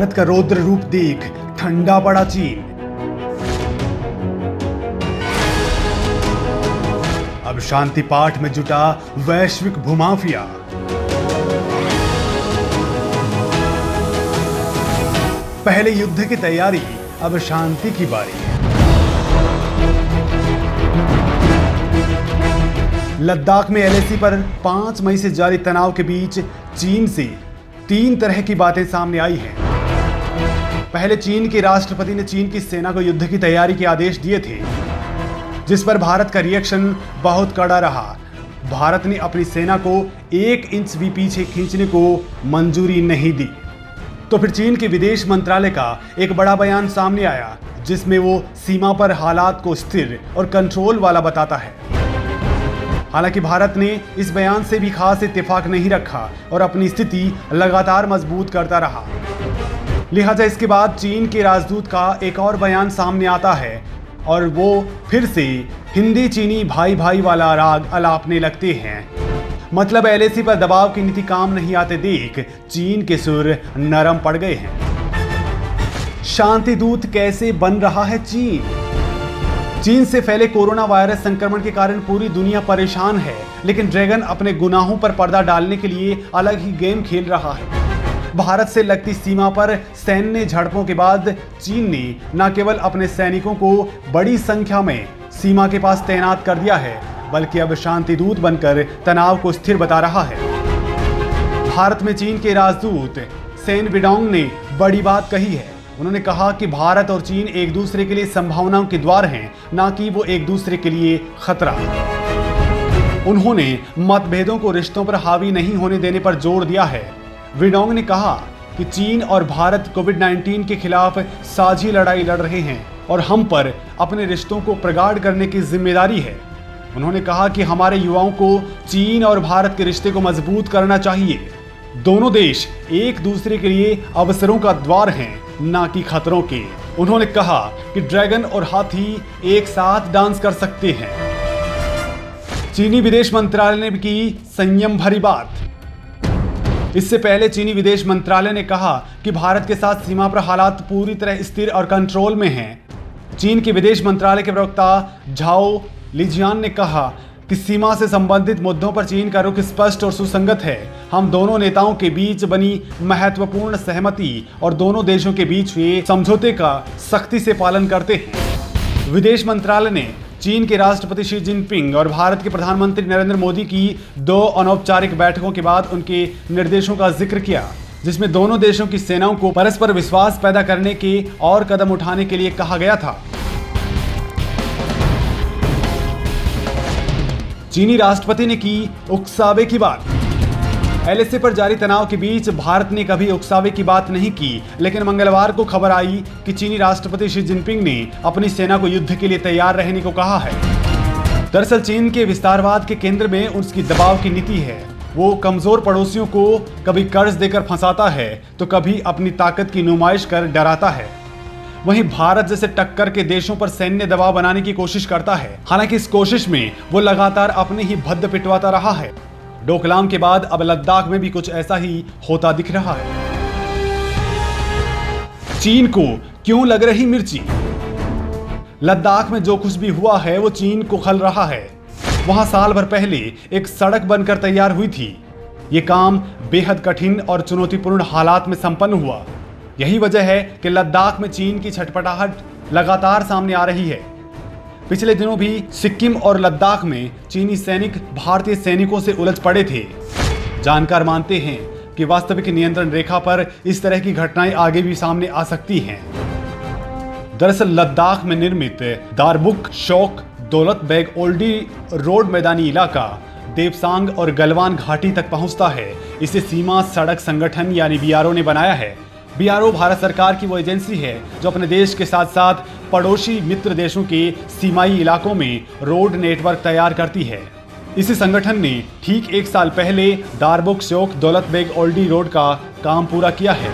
भारत का रौद्र रूप देख ठंडा पड़ा चीन। अब शांति पाठ में जुटा वैश्विक भूमाफिया। पहले युद्ध की तैयारी, अब शांति की बारी। लद्दाख में एलएसी पर 5 मई से जारी तनाव के बीच चीन से 3 तरह की बातें सामने आई हैं। पहले चीन के राष्ट्रपति ने चीन की सेना को युद्ध की तैयारी के आदेश दिए थे, जिस पर भारत का रिएक्शन बहुत कड़ा रहा। भारत ने अपनी सेना को 1 इंच भी पीछे खींचने को मंजूरी नहीं दी। तो फिर चीन के विदेश मंत्रालय का एक बड़ा बयान सामने आया, जिसमें वो सीमा पर हालात को स्थिर और कंट्रोल वाला बताता है। हालांकि भारत ने इस बयान से भी खास इत्तेफाक नहीं रखा और अपनी स्थिति लगातार मजबूत करता रहा। लिहाजा इसके बाद चीन के राजदूत का एक और बयान सामने आता है और वो फिर से हिंदी चीनी भाई भाई वाला राग अलापने लगते हैं। मतलब एलएसी पर दबाव की नीति काम नहीं आते देख चीन के सुर नरम पड़ गए हैं। शांति दूत कैसे बन रहा है चीन? चीन से फैले कोरोना वायरस संक्रमण के कारण पूरी दुनिया परेशान है, लेकिन ड्रैगन अपने गुनाहों पर पर्दा डालने के लिए अलग ही गेम खेल रहा है। भारत से लगती सीमा पर सैन्य झड़पों के बाद चीन ने न केवल अपने सैनिकों को बड़ी संख्या में सीमा के पास तैनात कर दिया है, बल्कि अब शांति दूत बनकर तनाव को स्थिर बता रहा है। भारत में चीन के राजदूत सेन विडोंग ने बड़ी बात कही है। उन्होंने कहा कि भारत और चीन एक दूसरे के लिए संभावनाओं के द्वार हैं, ना कि वो एक दूसरे के लिए खतरा। उन्होंने मतभेदों को रिश्तों पर हावी नहीं होने देने पर जोर दिया है। विडोंग ने कहा कि चीन और भारत कोविड-19 के खिलाफ साझी लड़ाई लड़ रहे हैं और हम पर अपने रिश्तों को प्रगाढ़ करने की जिम्मेदारी है। उन्होंने कहा कि हमारे युवाओं को चीन और भारत के रिश्ते को मजबूत करना चाहिए। दोनों देश एक दूसरे के लिए अवसरों का द्वार हैं, ना कि खतरों के। उन्होंने कहा कि ड्रैगन और हाथी एक साथ डांस कर सकते हैं। चीनी विदेश मंत्रालय ने भी की संयम भरी बात। इससे पहले चीनी विदेश मंत्रालय ने कहा कि भारत के साथ सीमा पर हालात पूरी तरह स्थिर और कंट्रोल में हैं। चीन के विदेश मंत्रालय के प्रवक्ता झाओ लिजियान ने कहा कि सीमा से संबंधित मुद्दों पर चीन का रुख स्पष्ट और सुसंगत है। हम दोनों नेताओं के बीच बनी महत्वपूर्ण सहमति और दोनों देशों के बीच हुए समझौते का सख्ती से पालन करते हैं। विदेश मंत्रालय ने चीन के राष्ट्रपति शी जिनपिंग और भारत के प्रधानमंत्री नरेंद्र मोदी की 2 अनौपचारिक बैठकों के बाद उनके निर्देशों का जिक्र किया, जिसमें दोनों देशों की सेनाओं को परस्पर विश्वास पैदा करने के और कदम उठाने के लिए कहा गया था। चीनी राष्ट्रपति ने की उकसावे की बात। एलएसी पर जारी तनाव के बीच भारत ने कभी उकसावे की बात नहीं की, लेकिन मंगलवार को खबर आई कि चीनी राष्ट्रपति शी जिनपिंग ने अपनी सेना को युद्ध के लिए तैयार रहने को कहा है। दरअसल चीन के विस्तारवाद के केंद्र में उसकी दबाव की नीति है। वो कमजोर पड़ोसियों को कभी कर्ज देकर फंसाता है तो कभी अपनी ताकत की नुमाइश कर डराता है। वहीं भारत जैसे टक्कर के देशों पर सैन्य दबाव बनाने की कोशिश करता है। हालांकि इस कोशिश में वो लगातार अपने ही भद्द पिटवाता रहा है। डोकलाम के बाद अब लद्दाख में भी कुछ ऐसा ही होता दिख रहा है। चीन को क्यों लग रही मिर्ची? लद्दाख में जो कुछ भी हुआ है वो चीन को खल रहा है। वहां साल भर पहले एक सड़क बनकर तैयार हुई थी। ये काम बेहद कठिन और चुनौतीपूर्ण हालात में संपन्न हुआ। यही वजह है कि लद्दाख में चीन की छटपटाहट लगातार सामने आ रही है। पिछले दिनों भी सिक्किम और लद्दाख में चीनी सैनिक भारतीय सैनिकों से उलझ पड़े थे। जानकार मानते हैं कि वास्तविक नियंत्रण रेखा पर इस तरह की घटनाएं आगे भी सामने आ सकती हैं। दरअसल लद्दाख में निर्मित दारबुक शौक दौलत बेग ओल्डी रोड मैदानी इलाका देवसांग और गलवान घाटी तक पहुंचता है। इसे सीमा सड़क संगठन यानी बीआरओ ने बनाया है। बीआरओ भारत सरकार की वो एजेंसी है जो अपने देश के साथ साथ पड़ोसी मित्र देशों के सीमाई इलाकों में रोड नेटवर्क तैयार करती है। इसी संगठन ने ठीक 1 साल पहले दारबुक शौक दौलत बेग ओल्डी रोड का काम पूरा किया है।